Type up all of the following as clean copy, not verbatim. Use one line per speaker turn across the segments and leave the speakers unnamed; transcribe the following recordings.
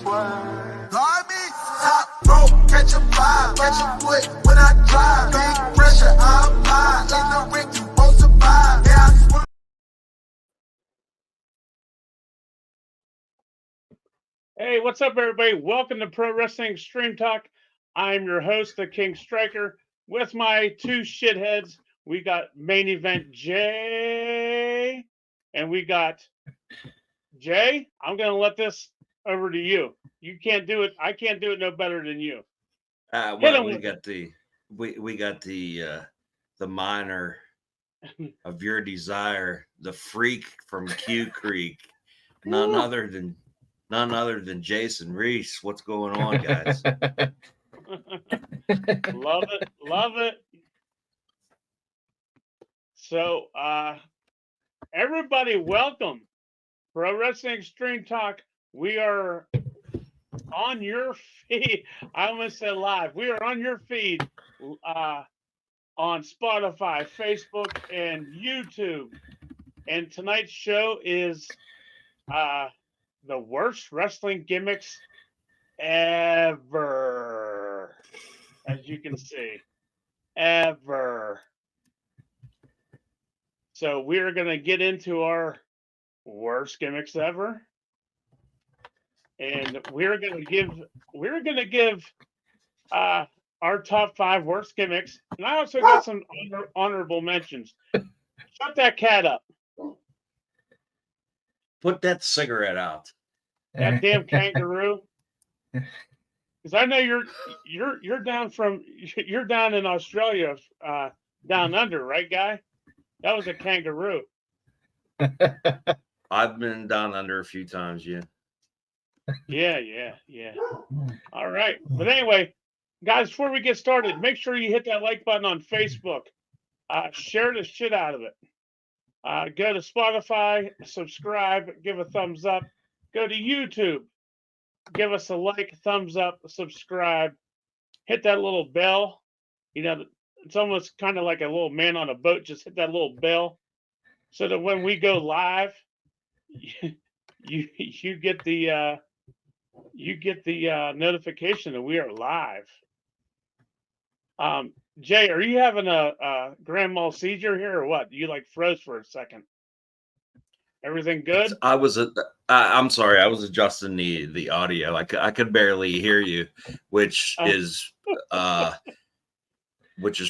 Garbage, top rope, catch a vibe, catch a foot when I drive. Big pressure, I apply. In the ring, you won't survive. Yeah, I swear.
Hey, what's up, everybody? Welcome to Pro Wrestling Extreme Talk. I'm your host, the King Striker. With my two shitheads, we got main event Jay, and we got Jay. I'm going to let this over to you. You can't do it. I can't do it no better than you.
Well, we got the minor of your desire, the freak from Q Creek, none other than Jason Reese. What's going on, guys?
Love it, love it. So, everybody, welcome. Pro Wrestling Extreme Talk. We are on your feed. I almost said live. We are on your feed on Spotify, Facebook, and YouTube. And tonight's show is the worst wrestling gimmicks ever. As you can see, ever. So we're going to get into our worst gimmicks ever. And we're going to give our top 5 worst gimmicks. And I also got some honorable mentions. Shut that cat up.
Put that cigarette out.
That damn kangaroo. Because I know you're down in Australia, down under, right, guy? That was a kangaroo.
I've been down under a few times, yeah.
Yeah. All right. But anyway, guys, before we get started, make sure you hit that like button on Facebook. Share the shit out of it. Go to Spotify, subscribe, give a thumbs up. Go to YouTube. Give us a like, thumbs up, subscribe, hit that little bell. You know, it's almost kind of like a little man on a boat. Just hit that little bell so that when we go live, you get the notification that we are live. Jay, are you having a grand mal seizure here or what? You like froze for a second. Everything good?
I'm sorry. I was adjusting the audio. I could barely hear you, which is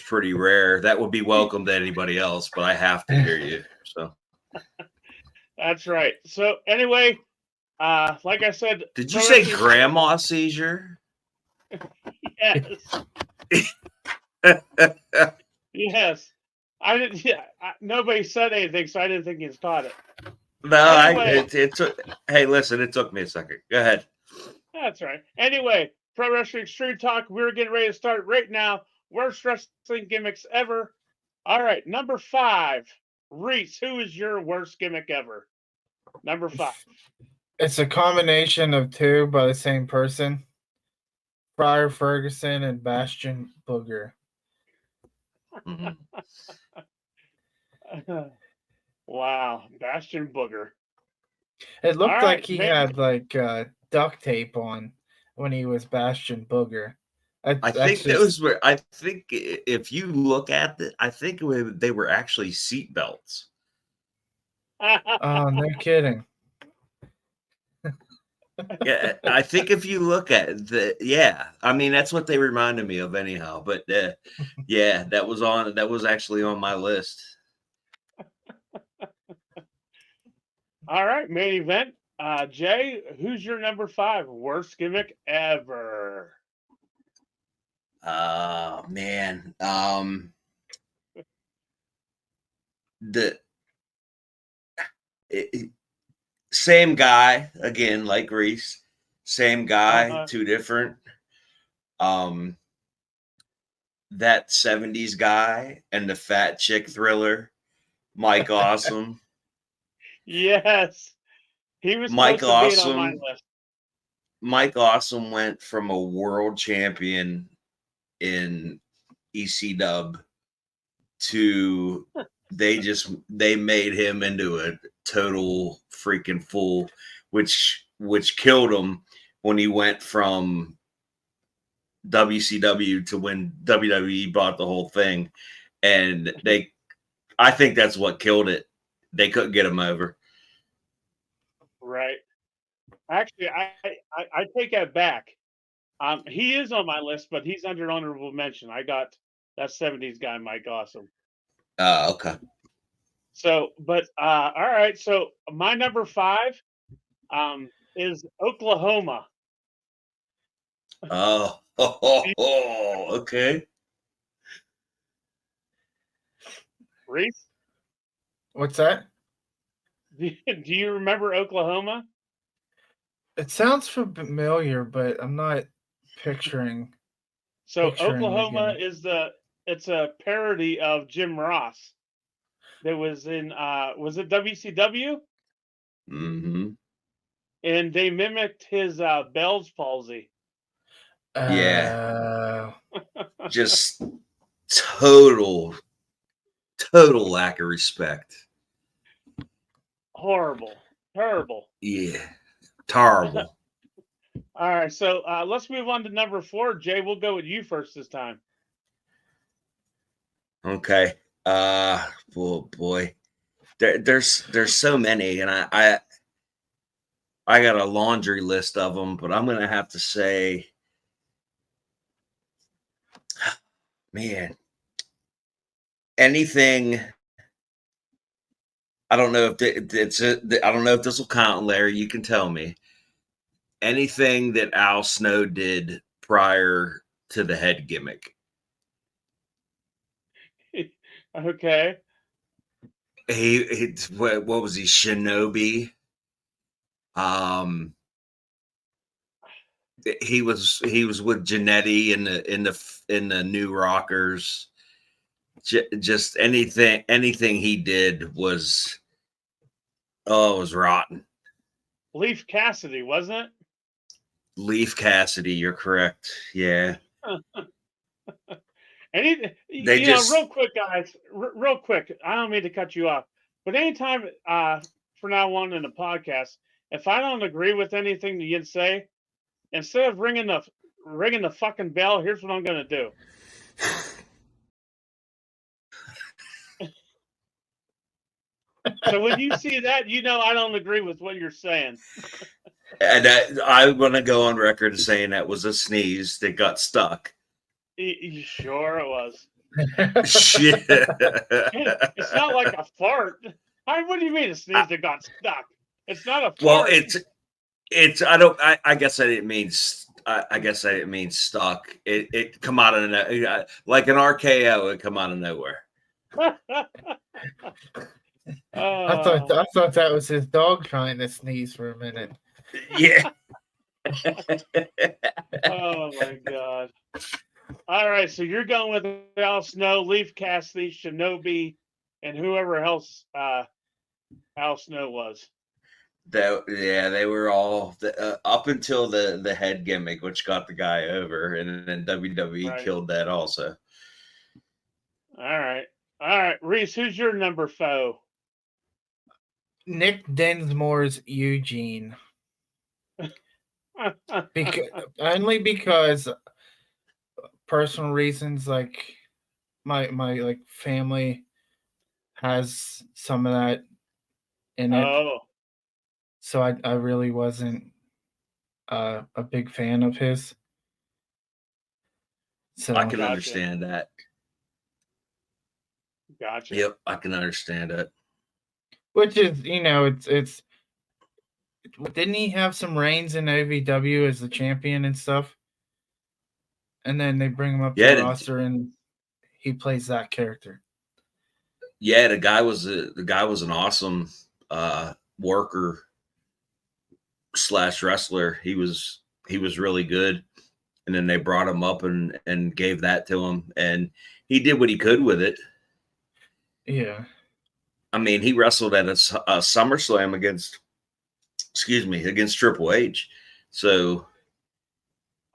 pretty rare. That would be welcome to anybody else, but I have to hear you. So
that's right. So anyway, like I said,
did you say grandma seizure?
Yes. Yes. I didn't. Yeah, nobody said anything, so I didn't think he's caught it.
No,
anyway,
it took. Hey, listen, it took me a second. Go ahead.
That's right. Anyway, Pro Wrestling Extreme Talk. We're getting ready to start right now. Worst wrestling gimmicks ever. All right, number 5, Reese. Who is your worst gimmick ever? Number 5.
It's a combination of 2 by the same person. Friar Ferguson and Bastion Booger.
Mm-hmm.
Wow, Bastion Booger.
It looked like he had like duct tape on when he was Bastion Booger.
I think that was where I think if you look at it, I think they were actually seat belts.
Oh, no kidding.
Yeah, I think if you look at I mean that's what they reminded me of anyhow. But yeah, that was actually on my list.
All right, main event. Jay, who's your number 5 worst gimmick ever?
Man. Same guy again, like Reese. Same guy, 2 different. That 70s guy and the fat chick Thriller, Mike Awesome.
Yes, he was
Mike
Awesome. On my list.
Mike Awesome went from a world champion in ECW to they made him into a total freaking fool, which killed him when he went from WCW to when WWE bought the whole thing, and I think that's what killed it. They couldn't get him over.
Right. Actually, I take that back. He is on my list, but he's under honorable mention. I got that 70s guy, Mike Awesome.
Okay.
So, but all right. So my number 5 is Oklahoma.
Oh, okay.
Reese,
What's that?
do you remember Oklahoma?
It sounds familiar, but I'm not picturing.
So
Picturing
Oklahoma
again.
is it's a parody of Jim Ross that was in was it WCW?
Mm-hmm.
And they mimicked his Bell's palsy.
Yeah. Just total lack of respect.
Horrible. Terrible.
Yeah. Terrible.
All right, so let's move on to number 4. Jay, we'll go with you first this time.
Okay. Boy. There's so many, and I got a laundry list of them, but I'm gonna have to say, man, anything. I don't know if I don't know if this will count, Larry. You can tell me. Anything that Al Snow did prior to the head gimmick.
Okay.
What was he? Shinobi. He was with Jannetty in the New Rockers. Just anything he did was it was rotten.
Leaf Cassidy, wasn't it?
Leaf Cassidy, you're correct. Yeah.
And real quick, guys, real quick. I don't mean to cut you off, but anytime from now on in the podcast, if I don't agree with anything that you say, instead of ringing the fucking bell, here's what I'm gonna do. So when you see that, I don't agree with what you're saying.
And I want to go on record as saying that was a sneeze that got stuck.
Sure it was.
Shit.
It's not like a fart. What do you mean a sneeze that got stuck? It's not a fart.
Well, I guess I didn't mean stuck. It come out of like an RKO. It come out of nowhere.
I thought that was his dog trying to sneeze for a minute.
Yeah.
Oh my god. All right, so you're going with Al Snow, Leaf Cassidy, Shinobi, and whoever else Al Snow was.
They were all up until the head gimmick, which got the guy over, and then WWE killed that also.
All right, Reese, who's your number 4?
Nick Dinsmore's Eugene. Only because personal reasons, like my like family has some of that in it.
Oh.
So I really wasn't a big fan of his. So
I can understand that.
Gotcha.
Yep, I can understand it.
Which is, it's didn't he have some reigns in OVW as the champion and stuff? And then they bring him up to the roster and he plays that character.
Yeah, the guy was an awesome worker / wrestler. He was really good. And then they brought him up and gave that to him, and he did what he could with it.
Yeah.
I mean, he wrestled at a SummerSlam against Triple H. So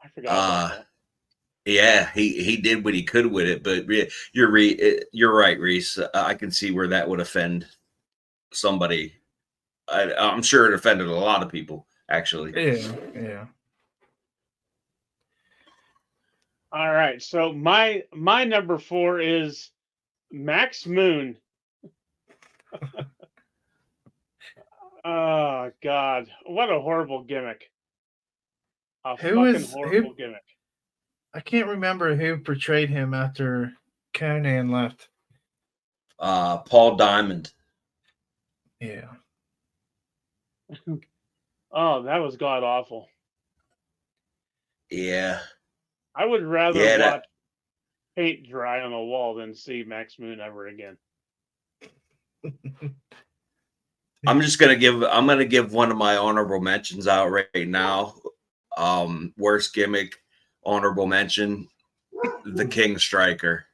I forgot about that.
Yeah, he did what he could with it, but you're right, Reese. I can see where that would offend somebody. I'm sure it offended a lot of people, actually.
Yeah.
All right. So my number 4 is Max Moon. Oh God, what a horrible gimmick! Horrible gimmick.
I can't remember who portrayed him after Conan left.
Paul Diamond.
Yeah.
Oh, that was god awful.
Yeah.
I would rather watch paint dry on a wall than see Max Moon ever again.
I'm gonna give one of my honorable mentions out right now. Worst gimmick, honorable mention, the King Striker.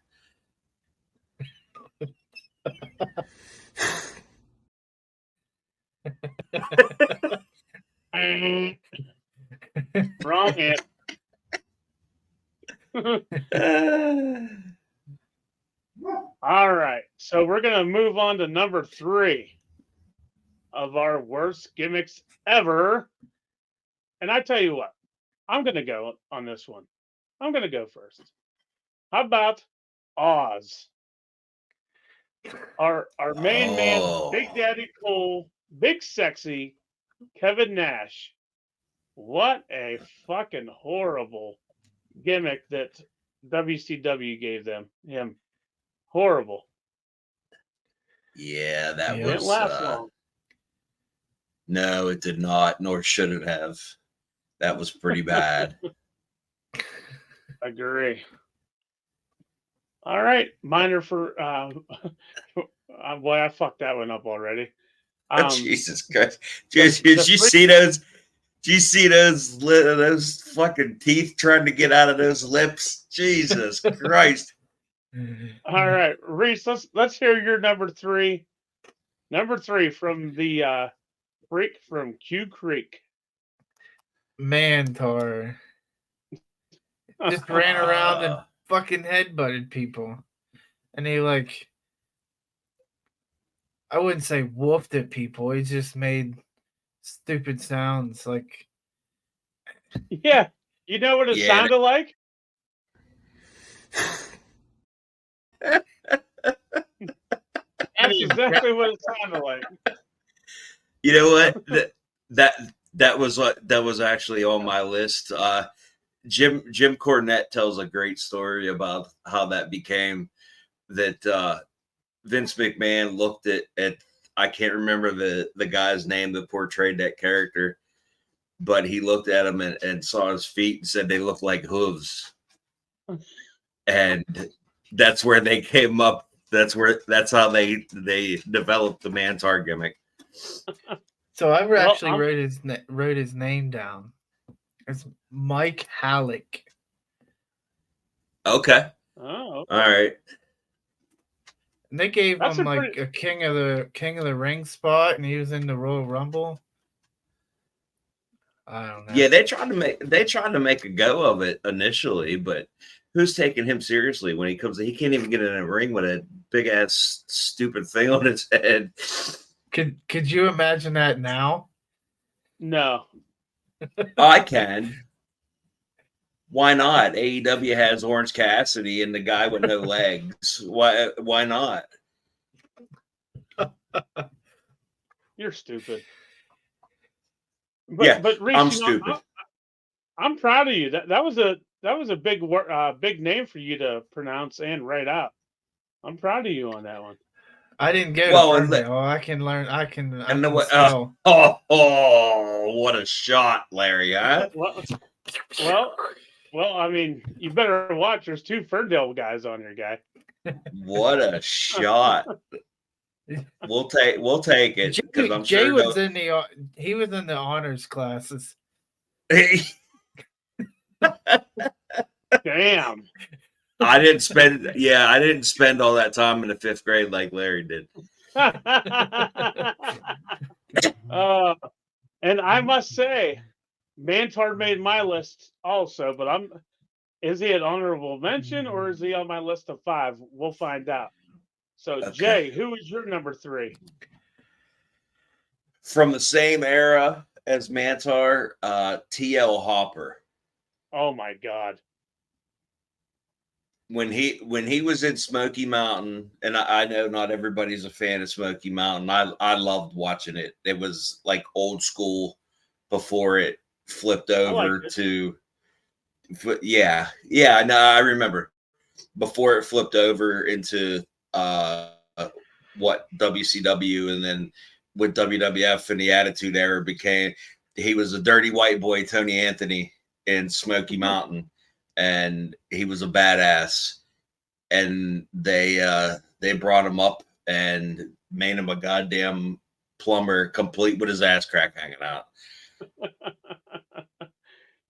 Wrong hit. All right. So we're going to move on to number 3 of our worst gimmicks ever. And I tell you what, I'm going to go on this one. I'm going to go first. How about Oz? Our main man, Big Daddy Cool, Big Sexy, Kevin Nash. What a fucking horrible gimmick that WCW gave him. Horrible.
Yeah, that was.
Didn't last long.
No, it did not, nor should it have. That was pretty bad.
Agree. All right, minor for boy, I fucked that one up already.
Jesus Christ! Did you see those? Do you see those fucking teeth trying to get out of those lips? Jesus Christ!
All right, Reese, let's hear your number 3. Number 3 from the freak from Q Creek.
Mantar. Just ran around and fucking headbutted people. And he I wouldn't say woofed at people. He just made stupid sounds like.
Yeah. You know what it sounded like? That's exactly what it sounded like.
You know what? That was actually on my list. Jim Cornette tells a great story about how that became that Vince McMahon looked at I can't remember the guy's name that portrayed that character, but he looked at him and saw his feet and said they looked like hooves. And that's where they came up. That's how they developed the Mantar gimmick.
So I actually wrote his name down. It's Mike Halleck.
Okay.
Oh, okay.
All right.
And they gave him a king of the ring spot, and he was in the Royal Rumble. I don't know.
Yeah, they tried to make a go of it initially, but who's taking him seriously when he comes? He can't even get in a ring with a big ass stupid thing on his head.
Could you imagine that now?
No.
I can. Why not? AEW has Orange Cassidy and the guy with no legs. Why not?
You're stupid.
But Reese,
I'm
stupid.
I'm proud of you. That was a big name for you to pronounce and write out. I'm proud of you on that one.
I didn't go to Ferndale. I can learn. I can spell.
What a shot, Larry! Huh?
Well, I mean, you better watch. There's 2 Ferndale guys on your guy.
What a shot! We'll take it because I'm
Jay
sure
was he was in the honors classes.
Damn.
I didn't spend all that time in the 5th grade like Larry did.
And I must say, Mantar made my list also, but is he an honorable mention or is he on my list of 5? We'll find out. So, okay. Jay, who is your number 3?
From the same era as Mantar, TL Hopper.
Oh my God.
when he was in Smoky Mountain, and I know not everybody's a fan of Smoky Mountain. I loved watching it. It was like old school before it flipped over to yeah. No, I remember before it flipped over into what WCW, and then with WWF and the Attitude Era he was a dirty white boy, Tony Anthony, in Smoky Mountain, and he was a badass. And they brought him up and made him a goddamn plumber, complete with his ass crack hanging out.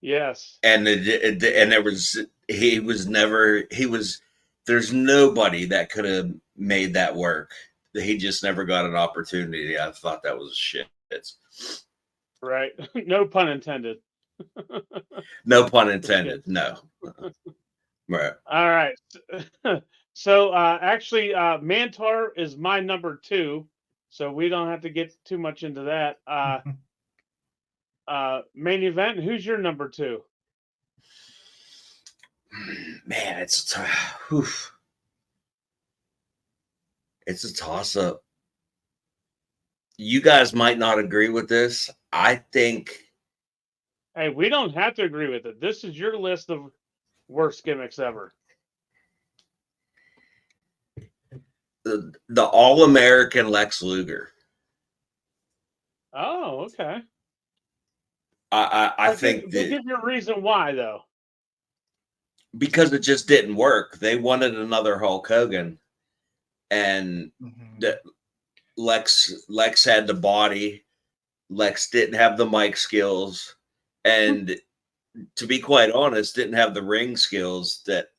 Yes.
And there's nobody that could have made that work. He just never got an opportunity. I thought that was shit.
Right. No pun intended.
No pun intended. No. Right.
All right. So actually, Mantar is my number 2, so we don't have to get too much into that. Main event. Who's your number 2?
Man, it's a toss-up. You guys might not agree with this. I think.
Hey, we don't have to agree with it. This is your list of worst gimmicks ever.
The All-American Lex Luger.
Oh, okay.
I think
that. Give your reason why, though.
Because it just didn't work. They wanted another Hulk Hogan, and Lex had the body. Lex didn't have the mic skills, and to be quite honest, didn't have the ring skills that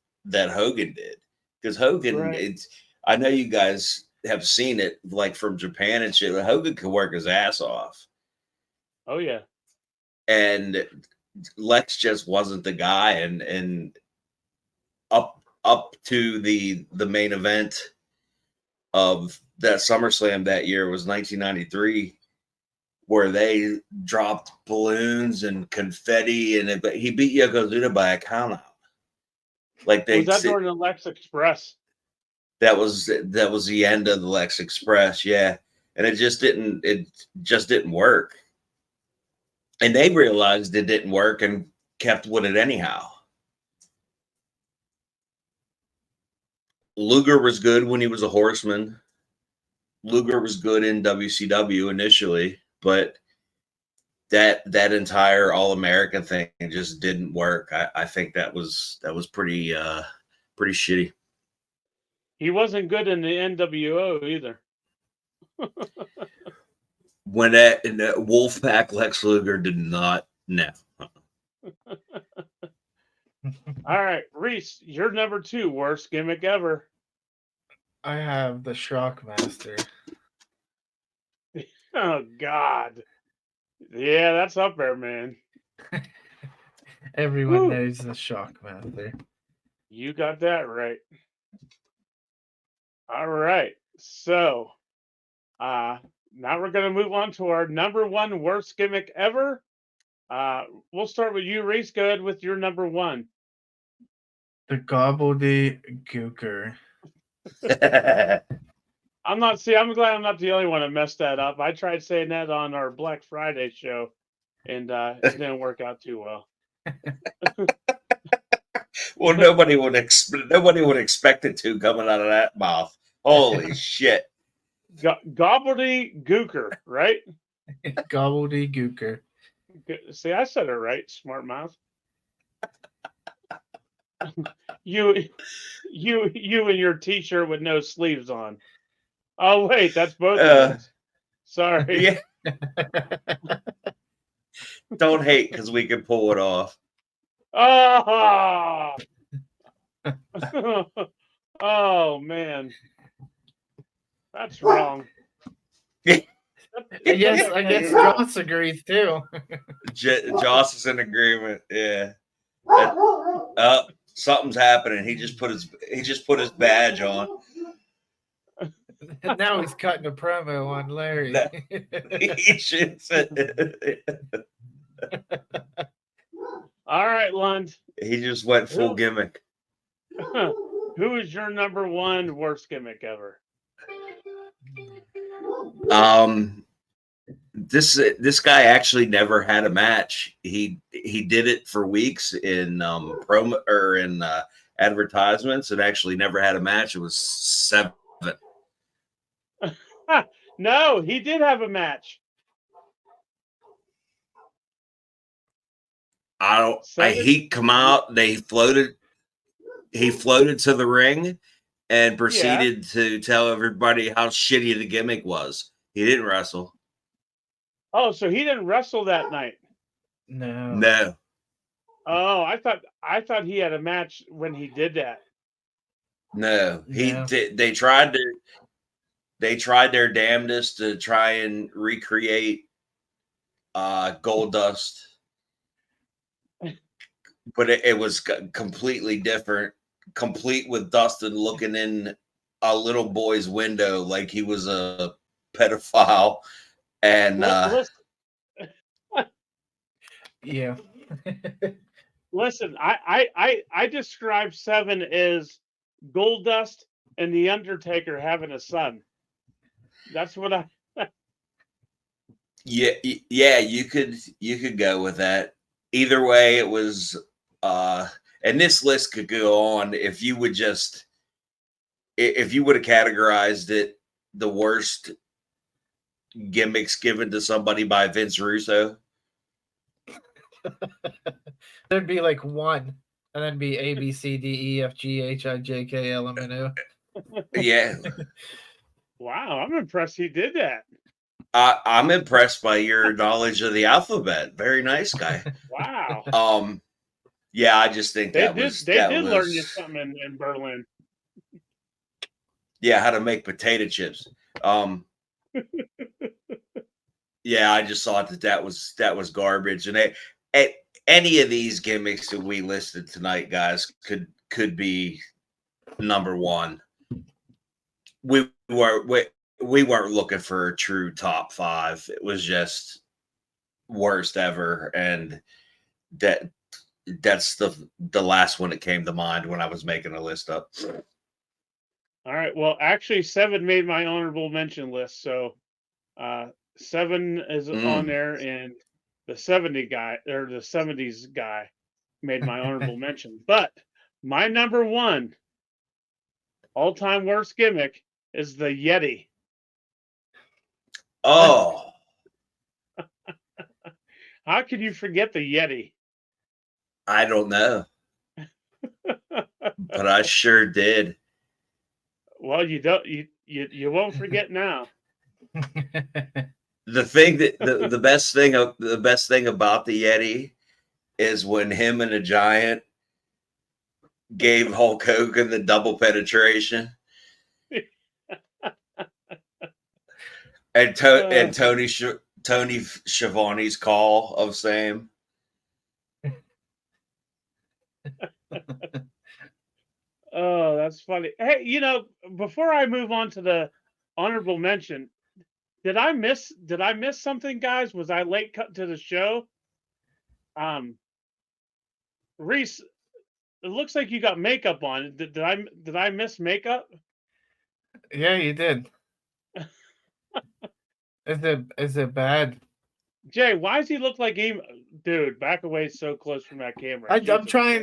Hogan did. Because Hogan,
right.
I know you guys have seen it, like from Japan and shit. Hogan could work his ass off.
Oh yeah.
And Lex just wasn't the guy, and up to the main event of that SummerSlam that year was 1993, where they dropped balloons and confetti, and he beat Yokozuna by a count out. Like
was that during the Lex Express?
That was the end of the Lex Express, yeah. And it just didn't work. And they realized it didn't work and kept with it anyhow. Luger was good when he was a Horseman. Luger was good in WCW initially, but that entire All-American thing just didn't work. I think that was pretty shitty.
He wasn't good in the NWO either.
When that Wolfpack Lex Luger did not. No.
All right, Reese, you're number 2 worst gimmick ever.
I have the Shockmaster.
Oh God. Yeah, that's up there, man.
Everyone knows the Shockmaster.
You got that right. All right. So now we're going to move on to our number 1 worst gimmick ever. We'll start with you, Reese. Go ahead with your number 1.
The Gobbledygooker.
I'm glad I'm not the only one that messed that up. I tried saying that on our Black Friday show, and it didn't work out too well.
Well, nobody would expect it to coming out of that mouth. Holy shit!
Gobbledygooker, right?
Gobbledygooker.
See, I said it right. Smart mouth. You and your T-shirt with no sleeves on. Oh wait, that's both of us. Sorry.
Yeah. Don't hate because we can pull it off.
Oh, oh man, that's wrong.
I guess Joss agrees too.
Joss is in agreement. Yeah. Something's happening. He just put his badge on.
Now he's cutting a promo on Larry.
He should.
All right, Lund.
He just went full gimmick.
Who is your number one worst gimmick ever?
This guy actually never had a match. He did it for weeks in promo or in advertisements, and actually never had a match. It was 7.
No, he did have a match.
He come out. He floated to the ring and proceeded to tell everybody how shitty the gimmick was. He didn't wrestle.
Oh, so he didn't wrestle that night?
No.
Oh, I thought he had a match when he did that.
No, he did. They tried their damnedest to try and recreate Goldust, but it was completely different. Complete with Dustin looking in a little boy's window like he was a pedophile, and
yeah.
Listen, I describe 7 as Goldust and the Undertaker having a son. That's what I.
Yeah, you could go with that. Either way, it was. And this list could go on if you would have categorized it the worst gimmicks given to somebody by Vince Russo.
There'd be like 1, and then be A, B, C, D, E, F, G, H, I, J, K, L, M, N, O.
Yeah.
Wow, I'm impressed he did that.
I'm impressed by your knowledge of the alphabet. Very nice, guy.
Wow.
Yeah, I just think
they did learn you something in Berlin.
Yeah, how to make potato chips. Yeah, I just thought that was garbage, and any of these gimmicks that we listed tonight, guys, could be number one. We weren't looking for a true top 5. It was just worst ever, and that's the last one that came to mind when I was making a list up.
All right. Well, actually, 7 made my honorable mention list, so 7 is on there, and the 70s guy made my honorable mention. But my number 1 all-time worst gimmick is the Yeti.
Oh.
How could you forget the Yeti?
I don't know. But I sure did.
Well, you won't forget now.
The thing that the best thing about the Yeti is when him and the Giant gave Hulk Hogan the double penetration. And Tony Schiavone's call of same.
Oh, that's funny. Hey, before I move on to the honorable mention, did I miss something, guys? Was I late to the show? Reese, it looks like you got makeup on. Did I miss makeup?
Yeah, you did. Is it bad?
Jay, why does he look like he? Dude, back away so close from that camera.
I'm trying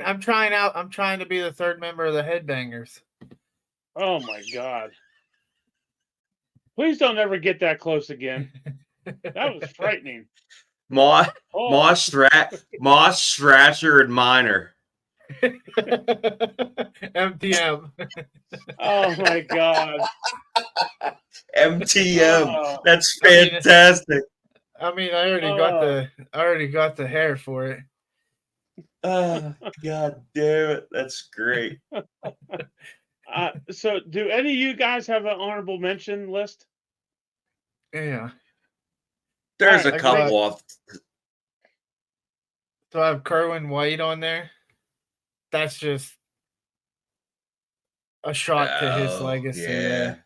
to be the 3rd member of the Headbangers.
Oh my God! Please don't ever get that close again. That was frightening.
Moss, Thrasher, and Miner.
MTM.
Oh my God.
MTM. That's fantastic.
I already got the hair for it.
Oh, God damn it. That's great.
So do any of you guys have an honorable mention list?
Yeah.
There's a couple of.
So I have Kerwin White on there. That's just a shot to his legacy.
Yeah.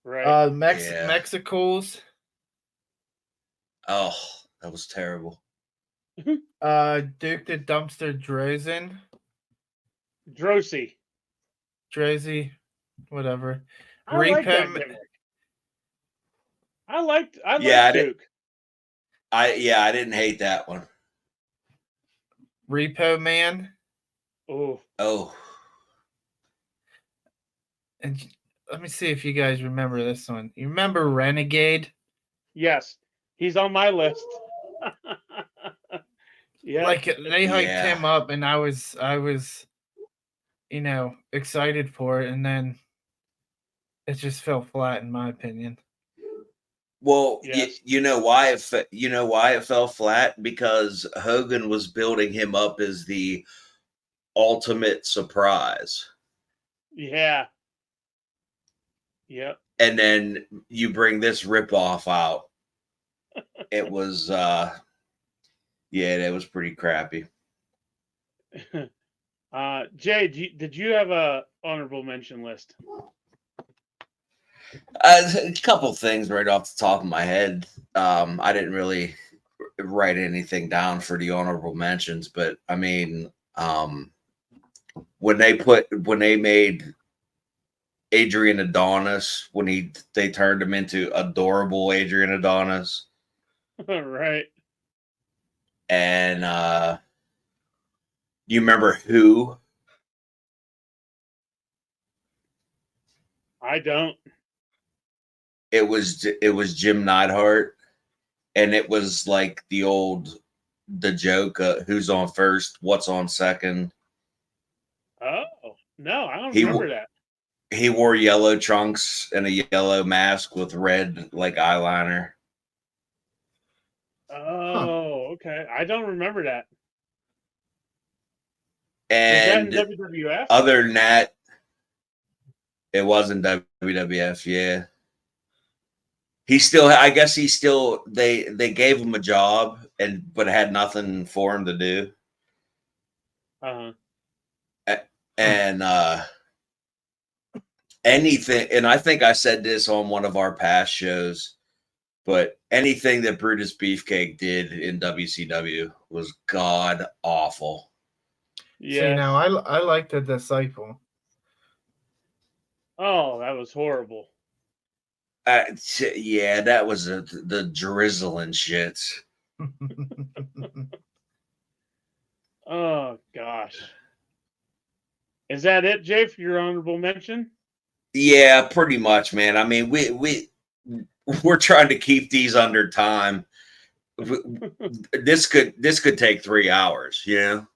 Right.
Mexicals.
Oh, that was terrible.
Duke the Dumpster Drozen.
Drosy.
Drazy, whatever.
I like that
Repo,
gimmick. I liked
Yeah,
Duke.
I didn't hate that one.
Repo Man.
Oh.
And let me see if you guys remember this one. You remember Renegade?
Yes, he's on my list. Yeah,
Like they hyped him up, and I was, excited for it, and then it just fell flat, in my opinion.
Well,
yes.
you know why it fell flat? Because Hogan was building him up as the ultimate surprise.
Yeah. Yep.
And then you bring this ripoff out. It was that was pretty crappy.
Jay, did you have a honorable mention list?
A couple things right off the top of my head. I didn't really write anything down for the honorable mentions, but I mean, when they made Adrian Adonis, when they turned him into adorable Adrian Adonis,
Right?
and you remember who?
I don't.
It was Jim Neidhart, and it was like the joke, who's on first, what's on second.
Oh no, I don't remember that.
He wore yellow trunks and a yellow mask with red eyeliner.
Oh, okay. I don't remember that.
And
was that in WWF?
Other than that, it wasn't WWF. Yeah, they gave him a job, but had nothing for him to do. And anything, and I think I said this on one of our past shows, but anything that Brutus Beefcake did in WCW was god awful.
Yeah. See, now I like the Disciple.
Oh, that was horrible.
Yeah, that was the drizzling shit.
Oh gosh. Is that it, Jay, for your honorable mention?
Yeah, pretty much, man. I mean, we're trying to keep these under time. This could take 3 hours, you know?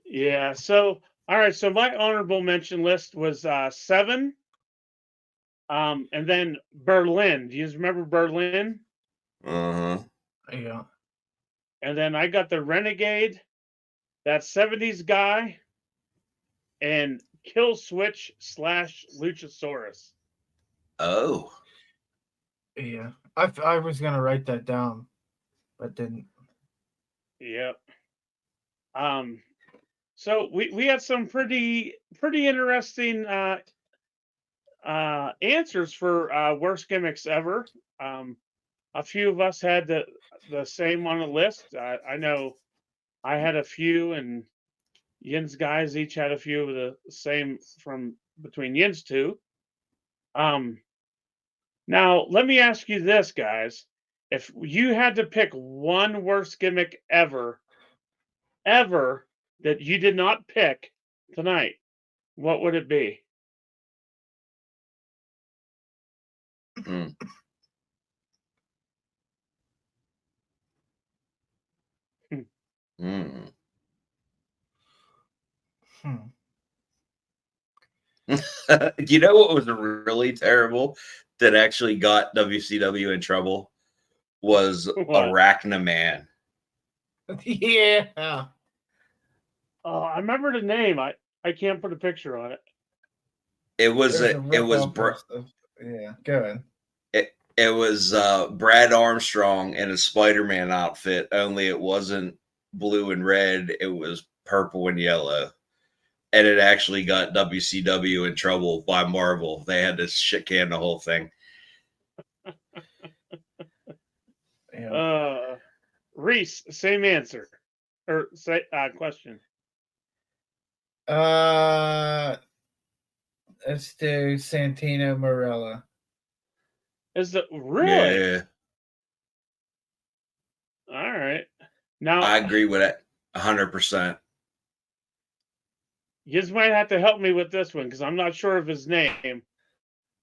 Yeah. So, all right. So my honorable mention list was 7. And then Berlin. Do you remember Berlin?
Yeah.
And then I got the Renegade, that 70s guy, and Kill Switch / Luchasaurus.
Oh.
Yeah. I was gonna write that down, but didn't.
Yep. So we had some pretty interesting answers for worst gimmicks ever. A few of us had the same on the list. I know I had a few, and Yin's guys each had a few of the same from between Yin's two. Now let me ask you this, guys: if you had to pick one worst gimmick ever that you did not pick tonight, what would it be?
You know what was really terrible that actually got WCW in trouble was Arachnaman.
Yeah.
Oh, I remember the name. I can't put a picture on it.
It was
yeah, go ahead.
It was Brad Armstrong in a Spider-Man outfit, only it wasn't blue and red, it was purple and yellow. And it actually got WCW in trouble by Marvel. They had to shit can the whole thing.
Reese, same answer or question.
Let's do Santino Marella.
Is it really?
Yeah.
All right. Now
I agree with that 100%.
You just might have to help me with this one because I'm not sure of his name.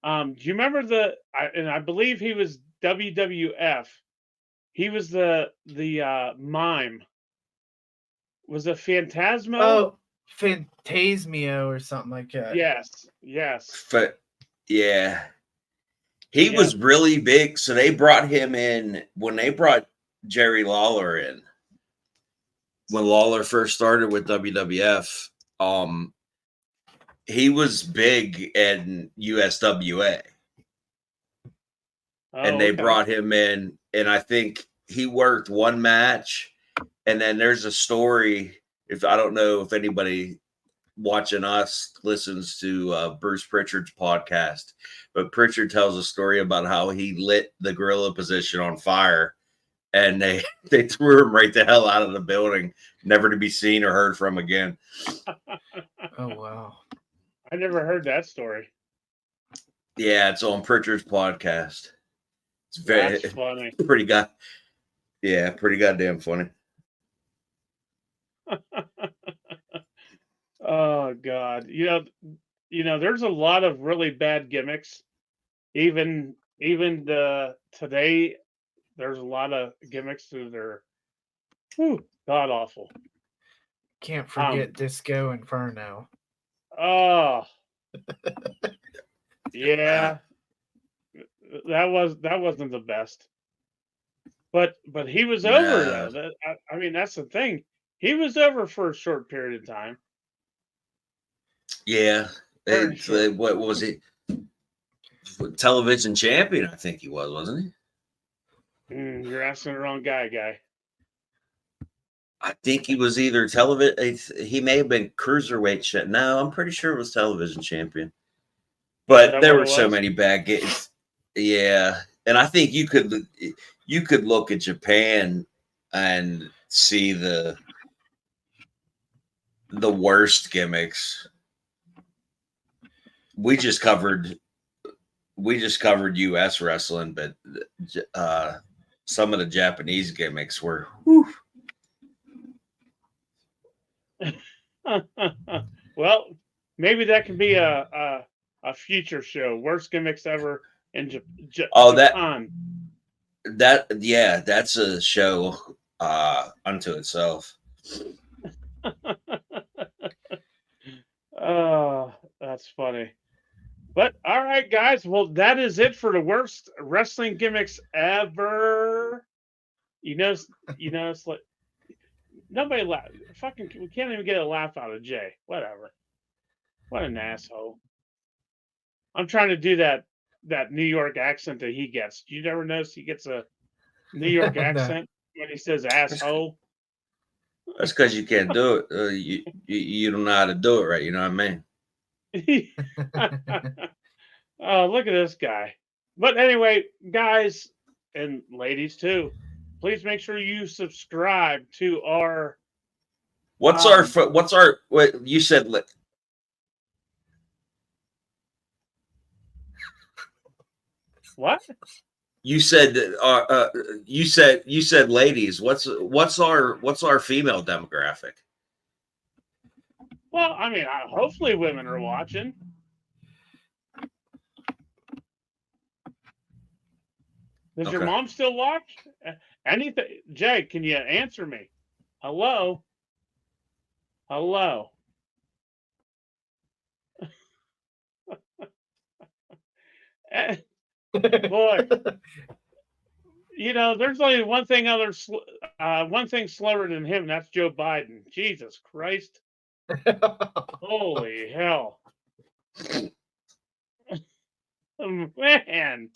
Do you remember I believe he was WWF. He was the mime. Was it Phantasmo?
Oh, Phantasmio or something like that.
Yes.
But yeah. He was really big. So they brought him in when they brought Jerry Lawler in. When Lawler first started with WWF, he was big in USWA. And they brought him in, and I think he worked one match. And then there's a story. If I don't know if anybody watching us listens to Bruce Pritchard's podcast, but Pritchard tells a story about how he lit the gorilla position on fire, and they threw him right the hell out of the building, never to be seen or heard from again.
Oh wow!
I never heard that story.
Yeah, it's on Pritchard's podcast. It's very
funny.
Pretty goddamn funny.
Oh God. You know, there's a lot of really bad gimmicks. Even today, there's a lot of gimmicks that are god awful.
Can't forget Disco Inferno.
Oh. Yeah. That wasn't the best. But he was over though. I mean, that's the thing. He was over for a short period of time.
Yeah. What was he? Television champion, I think he was, wasn't he?
You're asking the wrong guy.
I think he was either television. He may have been cruiserweight shit. No, I'm pretty sure it was television champion. But there were so many bad games. Yeah, and I think you could look at Japan and see the worst gimmicks. We just covered U.S. wrestling, but some of the Japanese gimmicks were. Whew.
Well, maybe that could be a future show. Worst gimmicks ever in Japan.
That's a show unto itself.
Oh, that's funny. But all right, guys. Well, that is it for the worst wrestling gimmicks ever. You know, it's like nobody laugh. Fucking, we can't even get a laugh out of Jay. Whatever. What an asshole. I'm trying to do that New York accent that he gets. You never notice he gets a New York accent when he says asshole?
That's because you can't do it. You don't know how to do it right. You know what I mean?
Oh, look at this guy. But anyway, guys and ladies too, please make sure you subscribe to our.
What you said?
What?
You said you said ladies. What's our female demographic?
Well, I mean, hopefully women are watching. Does your mom still watch? Anything? Jay, can you answer me? Hello? Boy, there's only one thing slower than him. That's Joe Biden. Jesus Christ! Holy hell, man!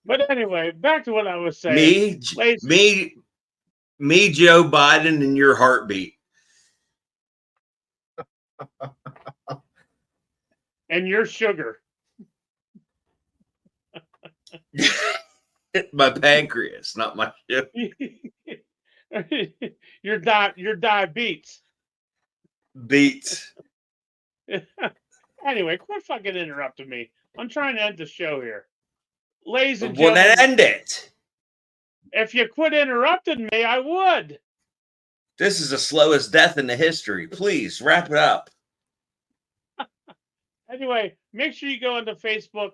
But anyway, back to what I was saying.
Me, Joe Biden, and your heartbeat,
and your sugar.
My pancreas, not my sugar.
your diabetes.
Beats.
Anyway, quit fucking interrupting me. I'm trying to end the show here. Ladies and
Well,
gentlemen.
then end it.
If you quit interrupting me, I would.
This is the slowest death in the history. Please, wrap it up.
Anyway, make sure you go into Facebook,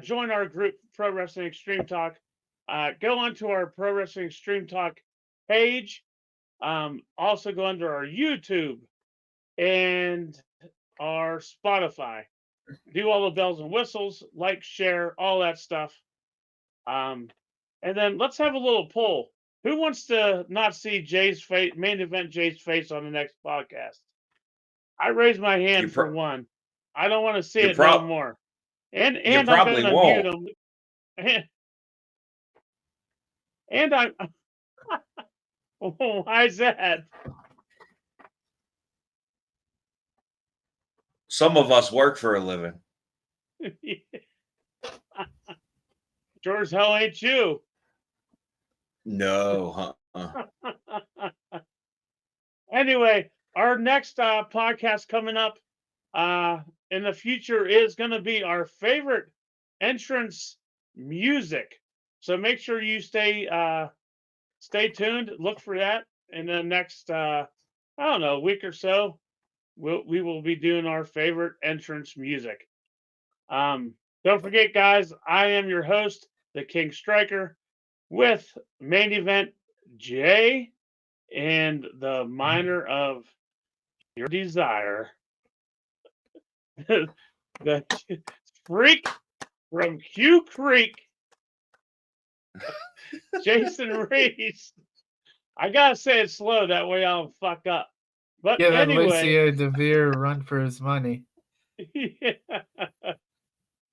join our group, Pro Wrestling Extreme Talk. Go onto our Pro Wrestling Extreme Talk page. Also go under our YouTube and our Spotify. Do all the bells and whistles, like, share, all that stuff. And then let's have a little poll. Who wants to not see Jay's face, main event Jay's face on the next podcast? I raise my hand for one. I don't want to see it no more. And I'm going to mute him. And I'm. Why is that?
Some of us work for a living.
Sure as hell ain't you.
No.
Anyway, our next podcast coming up in the future is going to be our favorite entrance music. So make sure you stay tuned. Look for that in the next, week or so. We will be doing our favorite entrance music. Don't forget, guys, I am your host, the King Striker, with main event Jay and the minor of your desire, the freak from Q Creek, Jason Reese. I gotta say it slow, that way I don't fuck up. But
yeah,
anyway,
Lucio DeVere run for his money.
Yeah.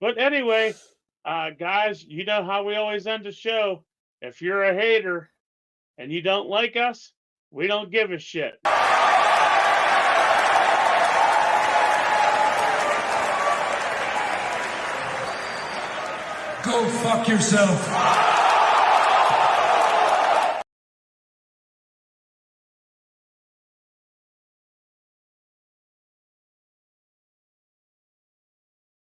But anyway, guys, you know how we always end the show. If you're a hater and you don't like us, we don't give a shit.
Go fuck yourself.